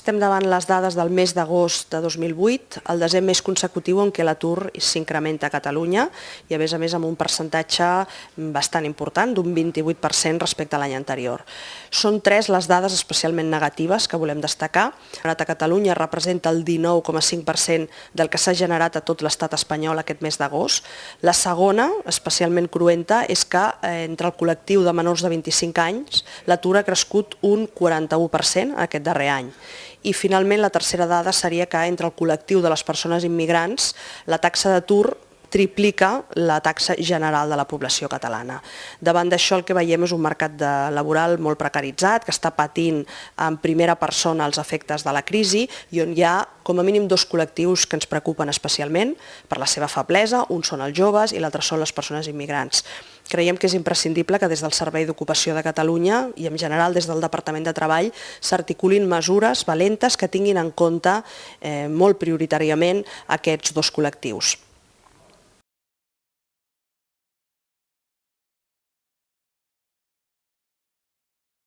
Estem davant les dades del mes d'agost de 2008, el desè mes consecutiu en què l'atur s'incrementa a Catalunya i a més amb un percentatge bastant important, d'un 28% respecte a l'any anterior. Són tres les dades especialment negatives que volem destacar. A Catalunya representa el 19,5% del que s'ha generat a tot l'estat espanyol aquest mes d'agost. La segona, especialment cruenta, és que entre el col·lectiu de menors de 25 anys l'atur ha crescut un 41% aquest darrer any. I finalment la tercera dada seria que entre el col·lectiu de les persones immigrants la taxa d'atur triplica la taxa general de la població catalana. Davant d'això el que veiem és un mercat laboral molt precaritzat, que està patint en primera persona els efectes de la crisi i on hi ha com a mínim dos col·lectius que ens preocupen especialment per la seva feblesa, un són els joves i l'altre són les persones immigrants. Creiem que és imprescindible que des del Servei d'Ocupació de Catalunya i en general des del Departament de Treball s'articulin mesures valentes que tinguin en compte molt prioritàriament aquests dos col·lectius.